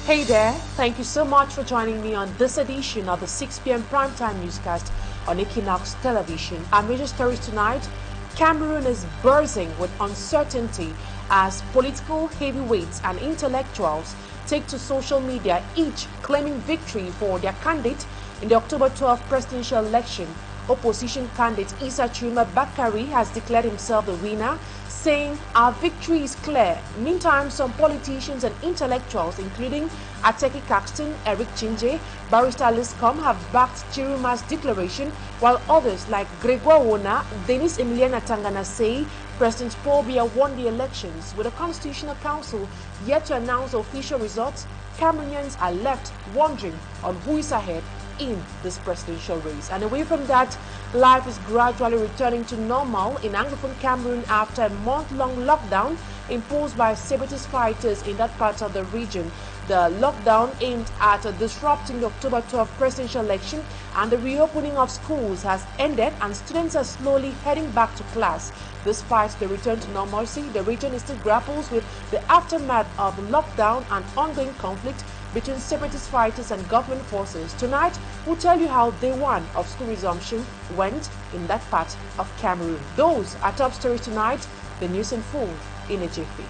Hey there, thank you so much for joining me on this edition of the 6 p.m. primetime newscast on Equinoxe television. Our major stories tonight: Cameroon is bursting with uncertainty as political heavyweights and intellectuals take to social media, each claiming victory for their candidate in the October 12 presidential election. Opposition candidate Issa Chuma Bakari has declared himself the winner, saying our victory is clear. Meantime, some politicians and intellectuals, including Ateki Caxton, Eric Chinje, Barrister Liscom, have backed Chiruma's declaration, while others like Gregoire Wona, Denis Emiliana Tangana say President Paul Biya won the elections. With the Constitutional Council yet to announce official results, Cameroonians are left wondering on who is ahead in this presidential race. And away from that, life is gradually returning to normal in Anglophone Cameroon after a month-long lockdown imposed by separatist fighters in that part of the region. The lockdown aimed at disrupting the October 12 presidential election, and the reopening of schools has ended and students are slowly heading back to class. Despite the return to normalcy, the region still grapples with the aftermath of lockdown and ongoing conflict between separatist fighters and government forces. Tonight, we'll tell you how day one of school resumption went in that part of Cameroon. Those are top stories tonight. The news in full in a jiffy.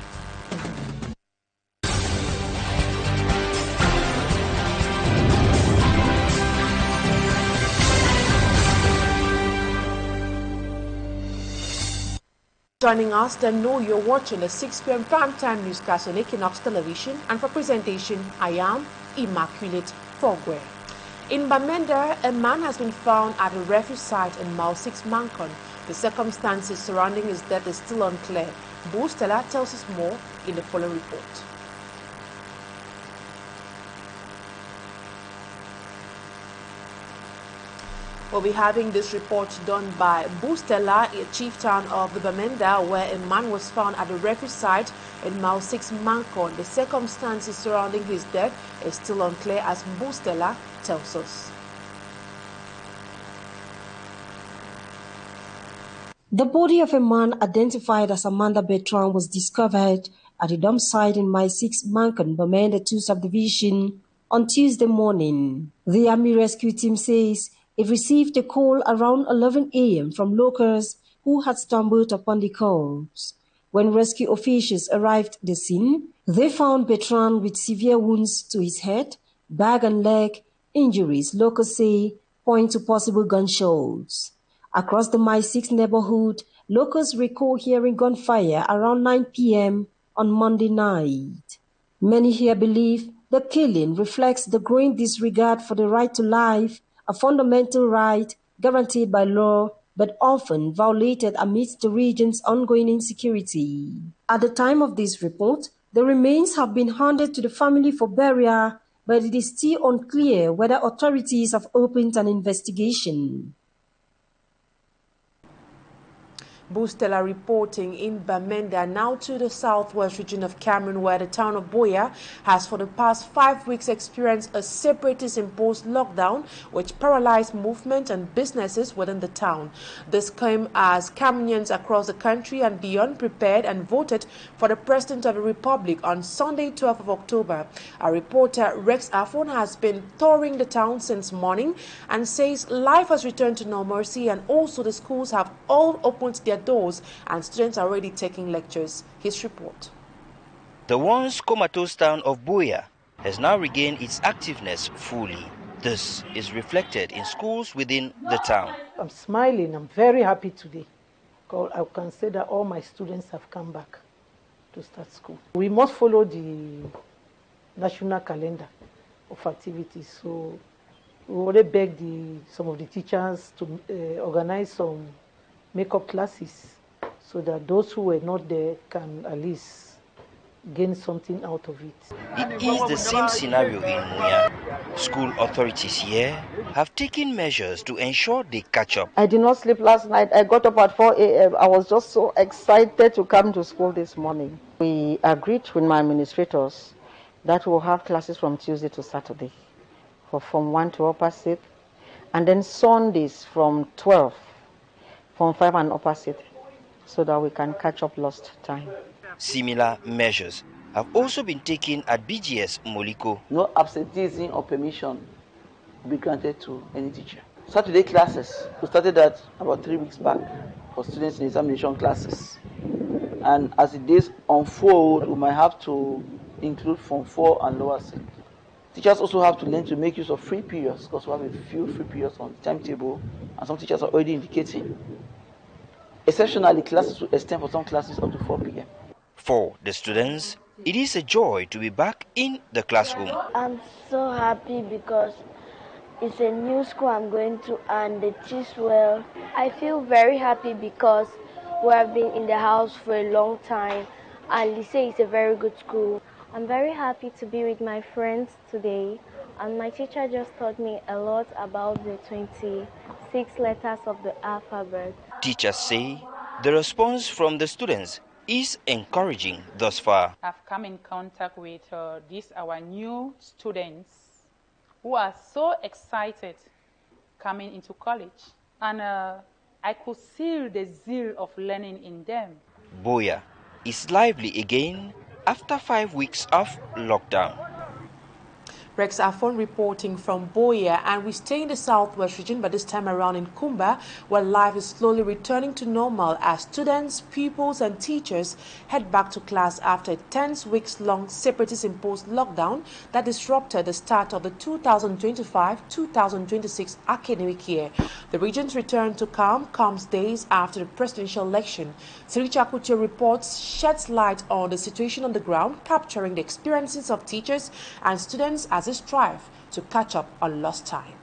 Joining us, then know you're watching the 6 p.m. primetime newscast on Equinoxe television, and for presentation, I am Immaculate Fogwe. In Bamenda, a man has been found at a refuge site in Mile 6 Mancon. The circumstances surrounding his death is still unclear. Stella tells us more in the following report. We'll be having this report done by Stella, a chief town of the Bamenda, where a man was found at a refuge site in Mile 6 Mancon. The circumstances surrounding his death is still unclear, as Stella tells us. The body of a man identified as Amanda Bertrand was discovered at a dump site in Mile 6 Mancon, Bamenda 2 subdivision, on Tuesday morning. The Army Rescue Team says it received a call around 11 a.m. from locals who had stumbled upon the corpse. When rescue officials arrived at the scene, they found Bertrand with severe wounds to his head, back and leg. Injuries, locals say, point to possible gunshots. Across the Mile 6 neighborhood, locals recall hearing gunfire around 9 p.m. on Monday night. Many here believe the killing reflects the growing disregard for the right to life, a fundamental right guaranteed by law, but often violated amidst the region's ongoing insecurity. At the time of this report, the remains have been handed to the family for burial, but it is still unclear whether authorities have opened an investigation. Stella reporting in Bamenda. Now to the southwest region of Cameroon, where the town of Boya has for the past 5 weeks experienced a separatist-imposed lockdown which paralyzed movement and businesses within the town. This came as Cameroonians across the country and beyond prepared and voted for the President of the Republic on Sunday, 12th of October. Our reporter Rex Afon has been touring the town since morning and says life has returned to normalcy, and also the schools have all opened their doors and students are already taking lectures. His report. The once comatose town of Boya has now regained its activeness fully. This is reflected in schools within the town. I'm smiling. I'm very happy today. I can say that all my students have come back to start school. We must follow the national calendar of activities. So we already begged some of the teachers to organize some makeup classes so that those who were not there can at least gain something out of it. It is the same scenario in Muya. School authorities here have taken measures to ensure they catch up. I did not sleep last night. I got up at 4 a.m. I was just so excited to come to school this morning. We agreed with my administrators that we'll have classes from Tuesday to Saturday for Form 1 to Upper 6, and then Sundays from 12. Form 5 and Upper 6, so that we can catch up lost time. Similar measures have also been taken at BGS Moliko. No absenteeism or permission will be granted to any teacher. Saturday classes, we started that about 3 weeks back for students in examination classes. And as the days unfold, we might have to include Form 4 and lower sec. Teachers also have to learn to make use of free periods, because we have a few free periods on the timetable, and some teachers are already indicating. Exceptionally, classes will extend for some classes up to 4 p.m. For the students, it is a joy to be back in the classroom. I'm so happy because it's a new school I'm going to and they teach well. I feel very happy because we have been in the house for a long time and Lycée is a very good school. I'm very happy to be with my friends today and my teacher just taught me a lot about the 26 letters of the alphabet. Teachers say the response from the students is encouraging thus far. I've come in contact with our new students who are so excited coming into college. And I could see the zeal of learning in them. Buea is lively again after 5 weeks of lockdown. Rex Afon reporting from Buea, and we stay in the southwest region, but this time around in Kumba, where life is slowly returning to normal as students, pupils and teachers head back to class after a 10 weeks-long separatist-imposed lockdown that disrupted the start of the 2025-2026 academic year. The region's return to calm comes days after the presidential election. Siricha Kucho reports sheds light on the situation on the ground, capturing the experiences of teachers and students as they strive to catch up on lost time.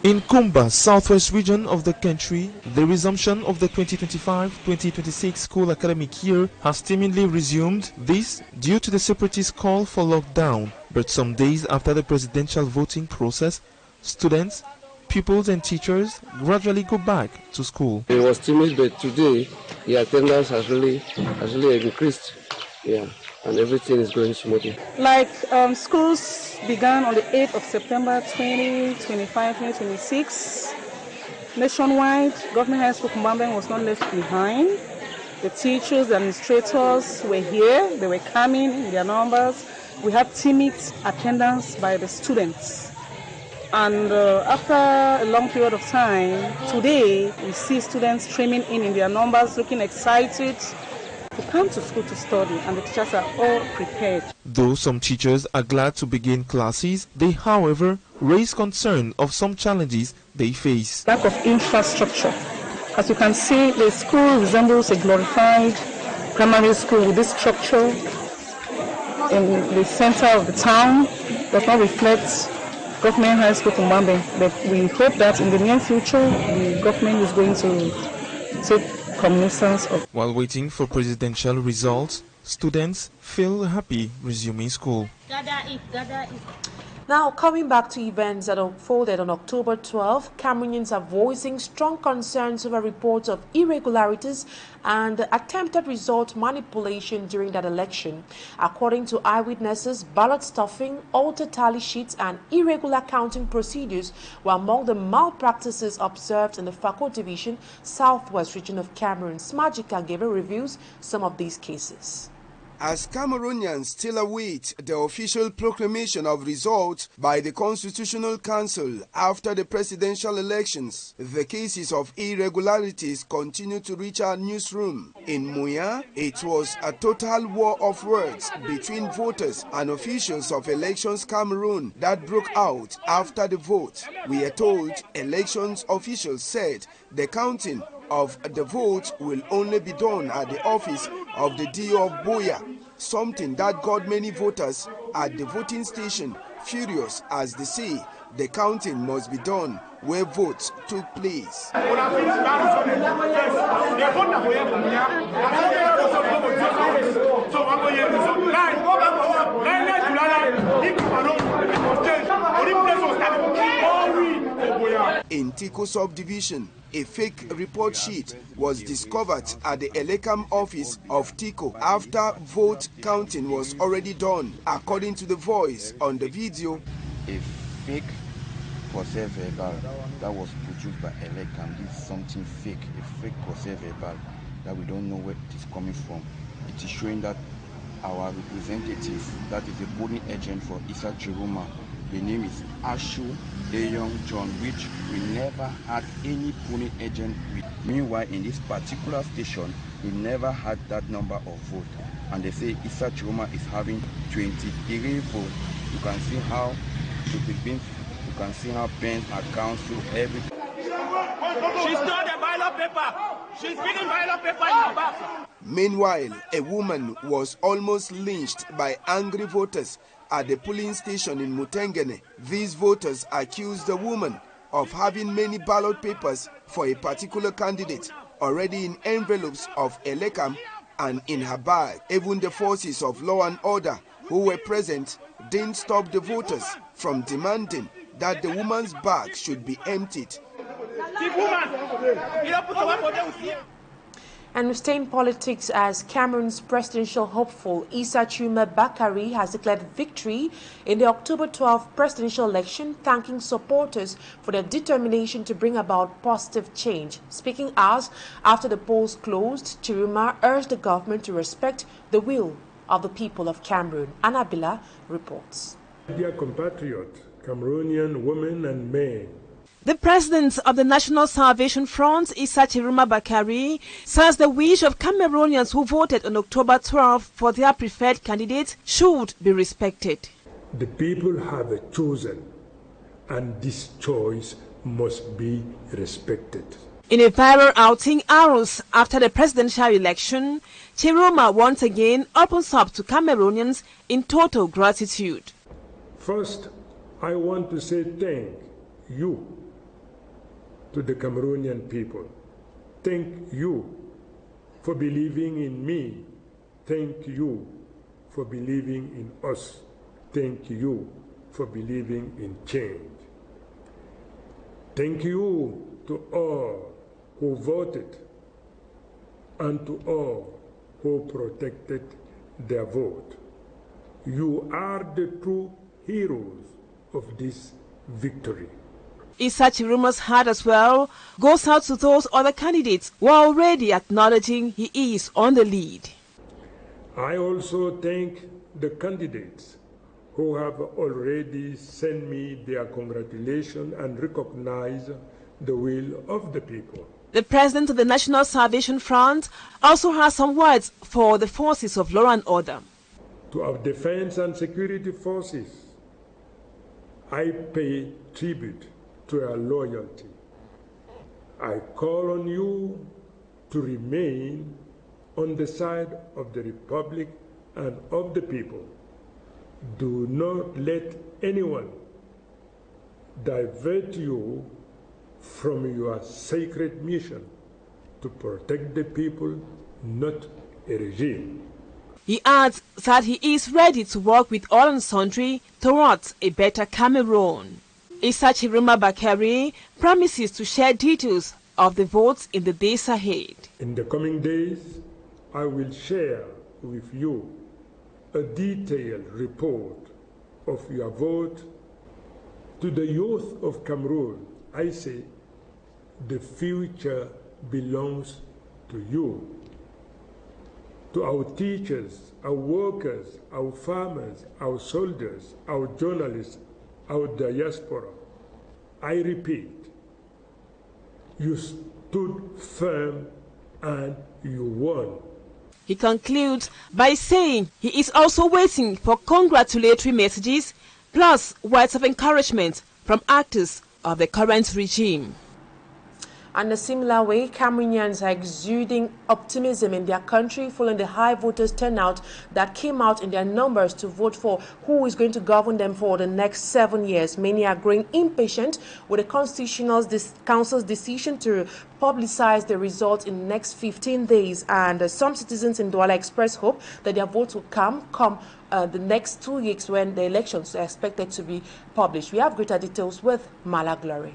In Kumba, southwest region of the country, the resumption of the 2025-2026 school academic year has timidly resumed, this due to the separatist call for lockdown. But some days after the presidential voting process, students, pupils and teachers gradually go back to school. It was timid, but today the attendance has really increased. Yeah. And everything is going smoothly. Like schools began on the 8th of September 2025-2026. Nationwide, Government High School Kumambeng was not left behind. The teachers, the administrators were here. They were coming in their numbers. We had timid attendance by the students. And after a long period of time, today we see students streaming in their numbers, looking excited to come to school to study, and the teachers are all prepared. Though some teachers are glad to begin classes, they, however, raise concern of some challenges they face. Lack of infrastructure. As you can see, the school resembles a glorified primary school with this structure in the center of the town. Does not reflect Government High School Kumambeng, but we hope that in the near future the government is going to take cognizance of. While waiting for presidential results, students feel happy resuming school. Now, coming back to events that unfolded on October 12, Cameroonians are voicing strong concerns over reports of irregularities and attempted result manipulation during that election. According to eyewitnesses, ballot stuffing, altered tally sheets, and irregular counting procedures were among the malpractices observed in the Fako Division, southwest region of Cameroon. Smajika Gebe reviews some of these cases. As Cameroonians still await the official proclamation of results by the Constitutional Council after the presidential elections, the cases of irregularities continue to reach our newsroom. In Muya, it was a total war of words between voters and officials of Elections Cameroon that broke out after the vote. We are told elections officials said the counting of the vote will only be done at the office of the DO of Buea, something that got many voters at the voting station furious as they say the counting must be done where votes took place. In Tiko subdivision, a fake report sheet was discovered at the Elekam office of Tiko after vote counting was already done. According to the voice on the video, a fake procès verbal that was produced by Elekam. This is something fake, a fake procès verbal that we don't know where it is coming from. It is showing that our representative, that is the polling agent for Issa Chiroma. The name is Ashu Young John, which we never had any polling agent with. Meanwhile, in this particular station, we never had that number of votes. And they say Issa Chiroma is having 23 votes. You can see how you can see how pens are counted everything. She stole the ballot paper. She's putting ballot paper in her bag. Meanwhile, a woman was almost lynched by angry voters at the polling station in Mutengene. These voters accused the woman of having many ballot papers for a particular candidate already in envelopes of Elekam and in her bag. Even the forces of law and order who were present didn't stop the voters from demanding that the woman's bag should be emptied. And we stay in politics as Cameroon's presidential hopeful Issa Chuma Bakari has declared victory in the October 12 presidential election, thanking supporters for their determination to bring about positive change. Speaking hours after the polls closed, Chiruma urged the government to respect the will of the people of Cameroon. Anabila reports. Dear compatriots, Cameroonian women and men, the president of the National Salvation Front, Issa Chiroma Bakari, says the wish of Cameroonians who voted on October 12 for their preferred candidate should be respected. The people have chosen, and this choice must be respected. In a viral outing hours after the presidential election, Chiroma once again opens up to Cameroonians in total gratitude. First, I want to say thank you to the Cameroonian people. Thank you for believing in me. Thank you for believing in us. Thank you for believing in change. Thank you to all who voted and to all who protected their vote. You are the true heroes of this victory. Issa Chiroma's heart as well goes out to those other candidates who are already acknowledging he is on the lead. I also thank the candidates who have already sent me their congratulations and recognize the will of the people. The president of the National Salvation Front also has some words for the forces of law and order. To our defense and security forces, I pay tribute to your loyalty. I call on you to remain on the side of the Republic and of the people. Do not let anyone divert you from your sacred mission to protect the people, not a regime. He adds that he is ready to work with all and sundry towards a better Cameroon. Issa Chiroma Bakari promises to share details of the votes in the days ahead. In the coming days, I will share with you a detailed report of your vote. To the youth of Cameroon, I say, the future belongs to you. To our teachers, our workers, our farmers, our soldiers, our journalists, our diaspora, I repeat, you stood firm and you won. He concludes by saying he is also waiting for congratulatory messages plus words of encouragement from actors of the current regime. And in a similar way, Cameroonians are exuding optimism in their country following the high voters' turnout that came out in their numbers to vote for who is going to govern them for the next 7 years. Many are growing impatient with the Constitutional Council's decision to publicize the results in the next 15 days. And some citizens in Douala express hope that their votes will come the next 2 weeks when the elections are expected to be published. We have greater details with Mala Glory.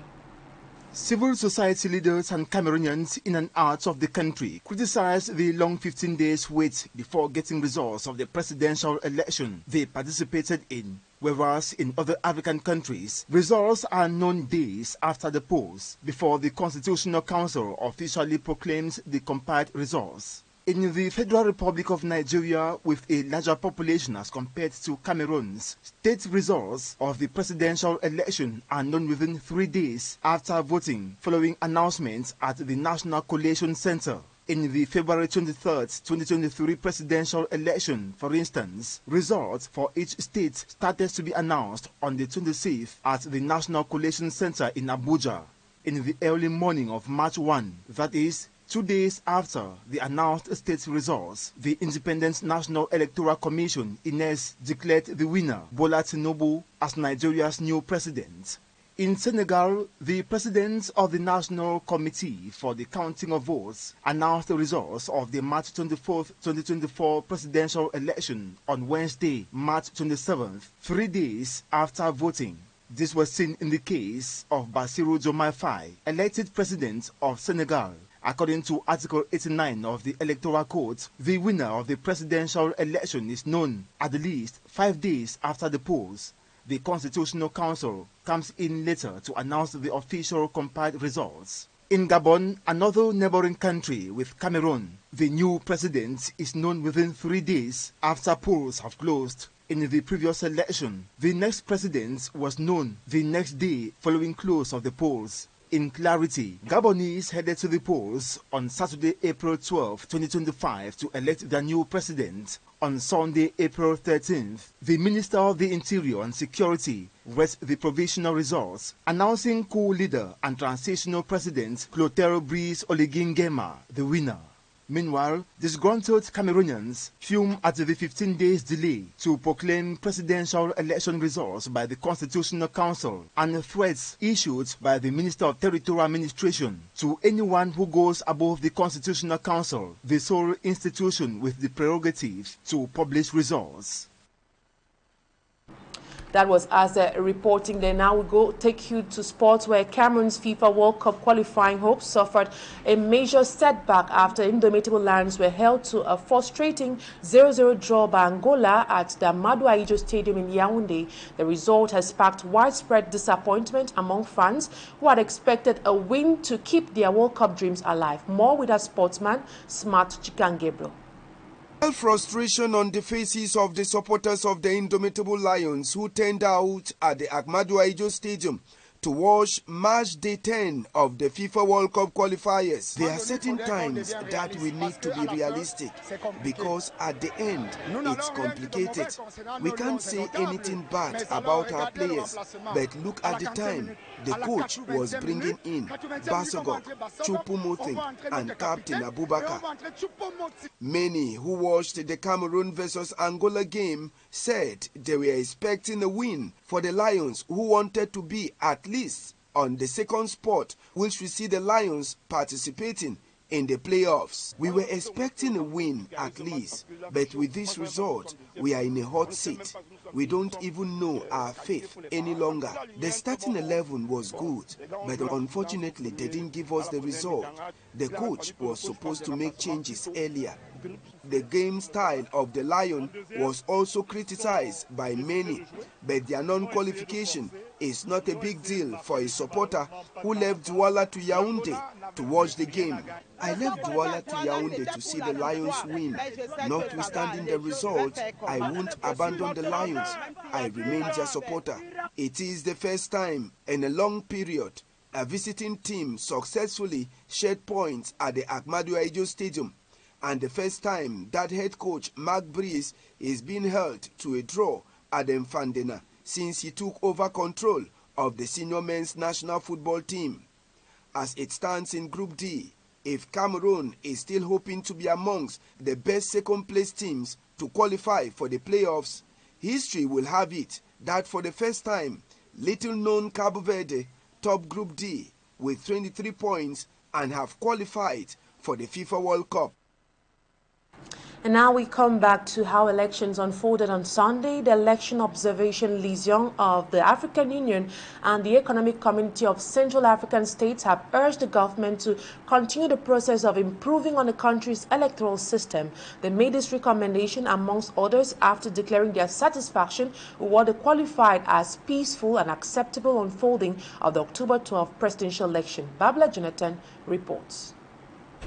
Civil society leaders and Cameroonians in and out of the country criticized the long 15 days wait before getting results of the presidential election they participated in, whereas in other African countries, results are known days after the polls before the Constitutional Council officially proclaims the compiled results. In the Federal Republic of Nigeria, with a larger population as compared to Cameroon's, state results of the presidential election are known within 3 days after voting, following announcements at the National Collation Center. In the February 23, 2023 presidential election, for instance, results for each state started to be announced on the 26th at the National Collation Center in Abuja. In the early morning of March 1, that is, 2 days after the announced state results, the Independent National Electoral Commission, INEC, declared the winner, Bola Tinubu, as Nigeria's new president. In Senegal, the president of the National Committee for the Counting of Votes announced the results of the March 24, 2024 presidential election on Wednesday, March 27th, 3 days after voting. This was seen in the case of Bassirou Diomaye Faye, elected president of Senegal. According to Article 89 of the Electoral Code, the winner of the presidential election is known at least 5 days after the polls. The Constitutional Council comes in later to announce the official compiled results. In Gabon, another neighboring country with Cameroon, the new president is known within 3 days after polls have closed. In the previous election, the next president was known the next day following close of the polls. In clarity, Gabonese headed to the polls on Saturday, April 12, 2025 to elect their new president. On Sunday, April 13th, the Minister of the Interior and Security read the provisional results, announcing co-leader and transitional president Clotaire Brice Oligui Nguema the winner. Meanwhile, disgruntled Cameroonians fume at the 15 days delay to proclaim presidential election results by the Constitutional Council and threats issued by the Minister of Territorial Administration to anyone who goes above the Constitutional Council, the sole institution with the prerogative to publish results. That was us reporting there. Now we go take you to sports, where Cameroon's FIFA World Cup qualifying hopes suffered a major setback after Indomitable Lions were held to a frustrating 0-0 draw by Angola at the Amadou Ahidjo Stadium in Yaoundé. The result has sparked widespread disappointment among fans who had expected a win to keep their World Cup dreams alive. More with our sportsman, Smart Chikangebro. Frustration on the faces of the supporters of the Indomitable Lions who turned out at the Amadou Ahidjo Stadium to watch match day 10 of the FIFA World Cup qualifiers. There are certain times that we need to be realistic, because at the end it's complicated. We can't say anything bad about our players, but look at the time the coach was bringing in Basogok, Choupo-Moting and Captain Abubakar. Many who watched the Cameroon versus Angola game said they were expecting a win for the Lions, who wanted to be at least on the second spot, which we see the Lions participating in the playoffs. We were expecting a win at least, but with this result, we are in a hot seat. We don't even know our fate any longer. The starting 11 was good, but unfortunately they didn't give us the result. The coach was supposed to make changes earlier. The game style of the Lion was also criticized by many, but their non-qualification is not a big deal for a supporter who left Douala to Yaoundé to watch the game. I left Douala to Yaoundé to see the Lions win. Notwithstanding the result, I won't abandon the Lions. I remain their supporter. It is the first time in a long period a visiting team successfully shared points at the Amadou Ahidjo Stadium, and the first time that head coach Marc Brice is being held to a draw at Mfandena since he took over control of the senior men's national football team. As it stands in Group D, if Cameroon is still hoping to be amongst the best second-place teams to qualify for the playoffs, history will have it that for the first time, little-known Cabo Verde top Group D with 23 points and have qualified for the FIFA World Cup. And now we come back to how elections unfolded on Sunday. The Election Observation Liaison of the African Union and the Economic Community of Central African States have urged the government to continue the process of improving on the country's electoral system. They made this recommendation, amongst others, after declaring their satisfaction with what they qualified as peaceful and acceptable unfolding of the October 12 presidential election. Babla Jonathan reports.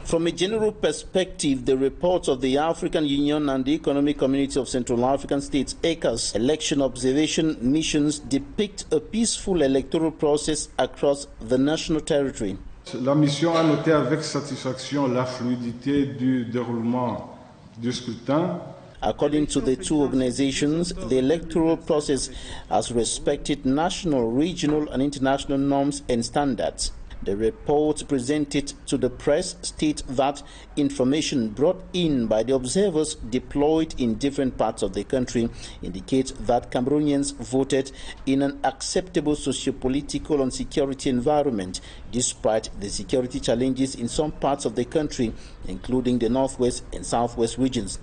From a general perspective, the reports of the African Union and the Economic Community of Central African States, ECAS, election observation missions depict a peaceful electoral process across the national territory. La mission a noté avec satisfaction la fluidité du déroulement du scrutin. According to the two organizations, the electoral process has respected national, regional and international norms and standards. The report presented to the press states that information brought in by the observers deployed in different parts of the country indicates that Cameroonians voted in an acceptable socio-political and security environment, despite the security challenges in some parts of the country, including the northwest and southwest regions.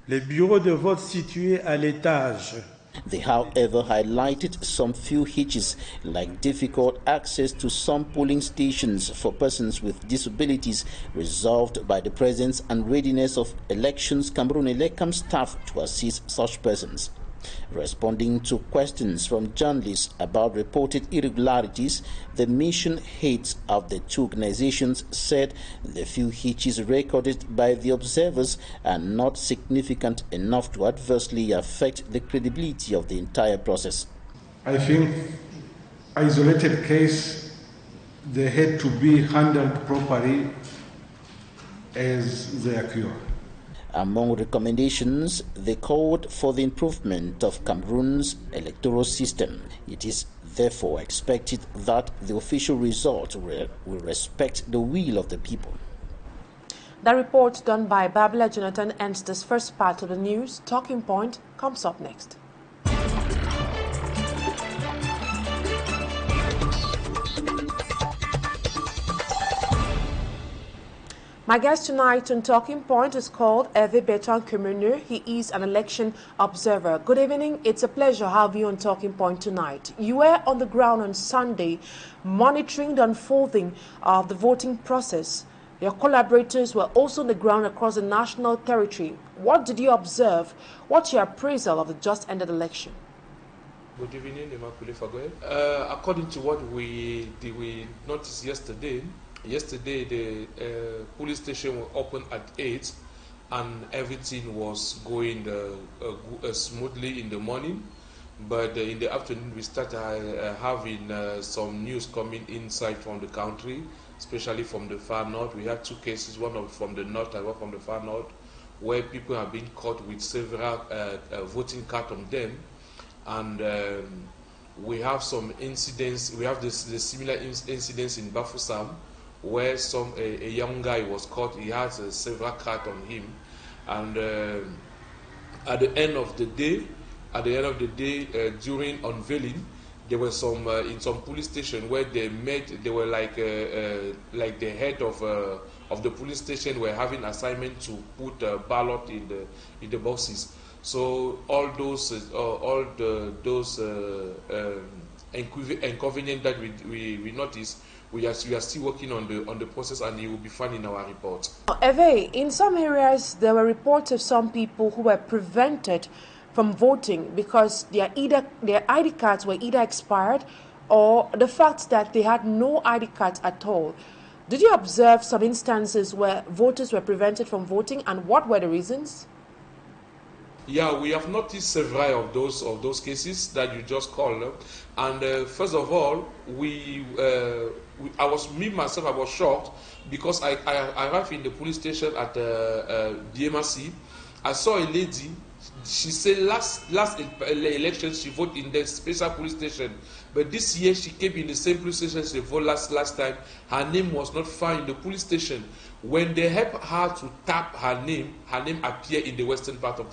Les bureaux de vote situés à l'étage. They, however, highlighted some few hitches, like difficult access to some polling stations for persons with disabilities, resolved by the presence and readiness of Elections Cameroon Elecam staff to assist such persons. Responding to questions from journalists about reported irregularities, the mission heads of the two organizations said the few hitches recorded by the observers are not significant enough to adversely affect the credibility of the entire process. I think isolated case, they had to be handled properly as they occur. Among recommendations, they called for the improvement of Cameroon's electoral system. It is therefore expected that the official result will respect the will of the people. The report done by Babla Jonathan ends this first part of the news. Talking Point comes up next. My guest tonight on Talking Point is called Herve KEUMOGNE. He is an election observer. Good evening. It's a pleasure to have you on Talking Point tonight. You were on the ground on Sunday monitoring the unfolding of the voting process. Your collaborators were also on the ground across the national territory. What did you observe? What's your appraisal of the just ended election? Good evening, Immaculée Fagoye. According to what we noticed yesterday, the police station was open at 8 and everything was going smoothly in the morning. But in the afternoon, we started having some news coming inside from the country, especially from the far north. We had two cases, one from the north and one from the far north, where people have been caught with several voting cards on them. And we have some incidents, we have the similar incidents in Bafoussam, where a young guy was caught. He has several cards on him, and at the end of the day, during unveiling, there were some in some police station where they were like the head of the police station were having assignment to put a ballot in the boxes. So all those inconvenience that we noticed. We are still working on the process, and it will be found in our report. Herve, in some areas there were reports of some people who were prevented from voting because their ID cards were either expired or the fact that they had no ID cards at all. Did you observe some instances where voters were prevented from voting, and what were the reasons? Yeah, we have noticed several of those cases that you just called, and first of all, I was shocked because I arrived in the police station at DMRC. I saw a lady. She said last election she voted in the special police station, but this year she came in the same police station she voted last time. Her name was not found in the police station. When they helped her to tap her name appeared in the western part of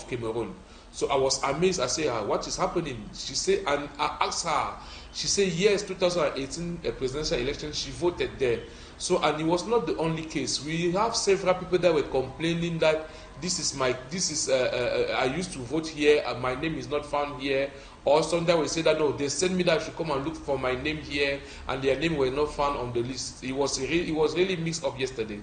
Cameroon. So I was amazed. I said, "What is happening?" She said, and I asked her. She said, "Yes, 2018 presidential election, she voted there." So, and it was not the only case. We have several people that were complaining that I used to vote here, and my name is not found here. Or some that will say that no, they sent me that I should come and look for my name here, and their name were not found on the list. It was really mixed up yesterday.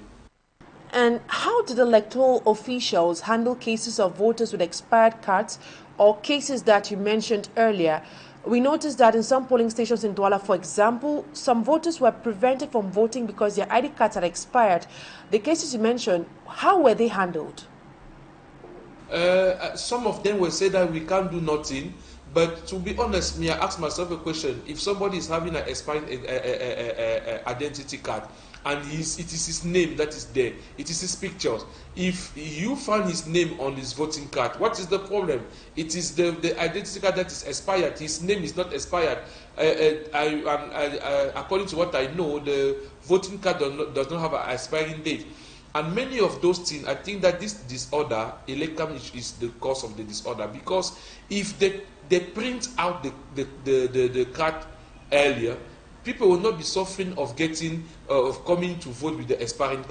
And how did electoral officials handle cases of voters with expired cards or cases that you mentioned earlier We noticed that in some polling stations in Douala, for example, some voters were prevented from voting because their ID cards had expired. The cases you mentioned, how were they handled? Some of them will say that we can't do nothing. But to be honest, I ask myself a question. If somebody is having an expired identity card, and it is his name that is there, it is his pictures. If you find his name on his voting card, what is the problem? It is the identity card that is expired. His name is not expired. According to what I know, the voting card does not have an expiring date. And many of those things, I think that this disorder, electoral is the cause of the disorder. Because if they print out the card earlier, people will not be suffering of coming to vote with the expiring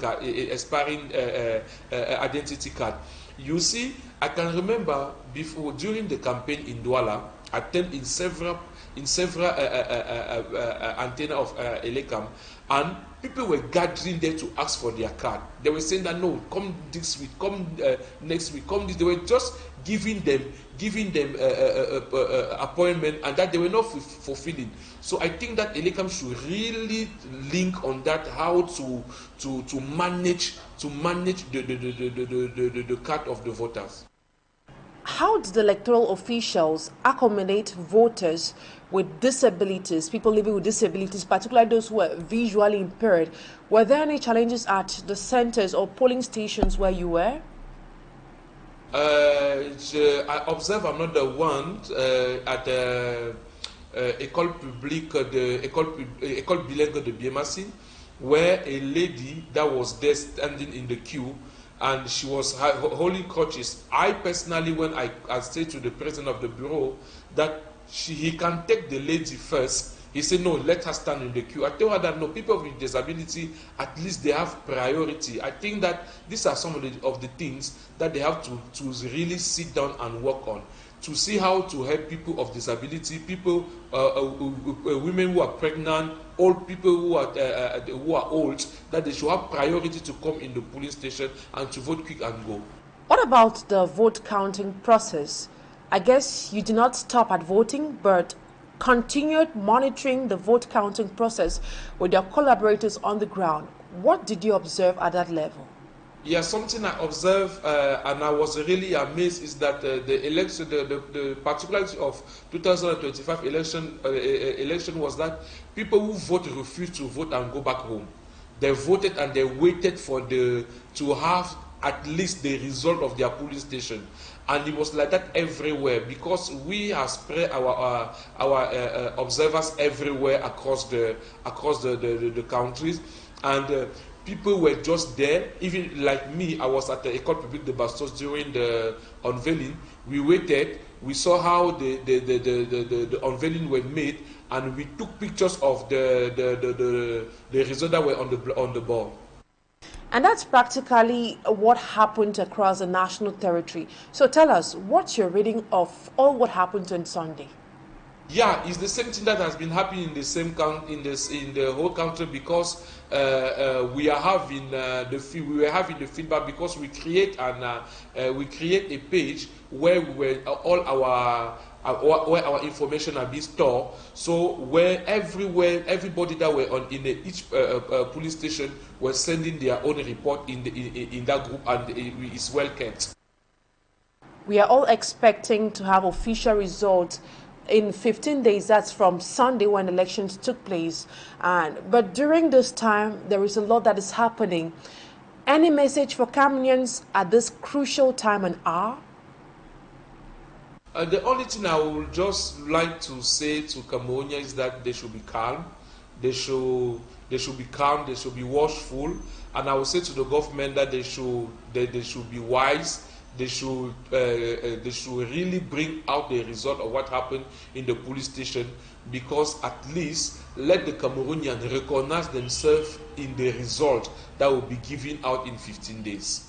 identity card. You see, I can remember before, during the campaign in Douala, I attended in several antenna of Elecam, and people were gathering there to ask for their card. They were saying that no, come this week, come next week, come this. They were just giving them appointment, and that they were not fulfilling. So I think that Elecam should really link on that, how to manage the card of the voters. How did the electoral officials accommodate voters with disabilities, people living with disabilities, particularly those who are visually impaired? Were there any challenges at the centers or polling stations where you were? I observe I'm not the one at the École Publique, École Bilingue de Biémassi, where a lady that was there standing in the queue, and she was holding crutches. I personally, when I said to the president of the bureau that he can take the lady first, he said, no, let her stand in the queue. I told her that no, people with disability, at least they have priority. I think that these are some of the things that they have to really sit down and work on, to see how to help people of disability, people, women who are pregnant, old people who are old, that they should have priority to come in the polling station and to vote quick and go. What about the vote counting process? I guess you did not stop at voting, but continued monitoring the vote counting process with your collaborators on the ground. What did you observe at that level? Yeah, something I observed and I was really amazed is that the election, the particularity of 2025 election was that people who vote refused to vote and go back home. They voted and they waited for to have at least the result of their polling station. And it was like that everywhere, because we have spread our observers everywhere across the countries, and people were just there. Even like me, I was at the École Publique de Bastos during the unveiling. We waited. We saw how the unveiling were made, and we took pictures of the results that were on the board. And that's practically what happened across the national territory. So tell us, what's your reading of all what happened on Sunday? Yeah, it's the same thing that has been happening in the same in the whole country, because we are having the feedback, because we create a page where all our information are being stored. So where everybody that were in each police station were sending their own report in that group, and it's well kept. We are all expecting to have official results in 15 days. That's from Sunday when elections took place. But during this time, there is a lot that is happening. Any message for Cameroonians at this crucial time and hour? The only thing I would just like to say to Cameroonians is that they should be calm. They should be calm. They should be watchful. And I would say to the government that they should be wise. They should really bring out the result of what happened in the police station, because at least let the Cameroonians recognize themselves in the result that will be given out in 15 days.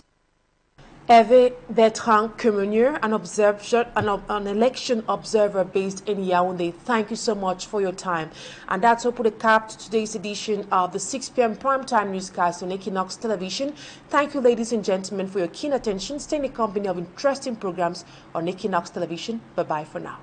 Herve Bertrand, KEUMOGNE, an election observer based in Yaoundé. Thank you so much for your time. And that's all put a cap to today's edition of the 6 p.m. primetime newscast on Equinoxe Television. Thank you, ladies and gentlemen, for your keen attention. Stay in the company of interesting programs on Equinoxe Television. Bye-bye for now.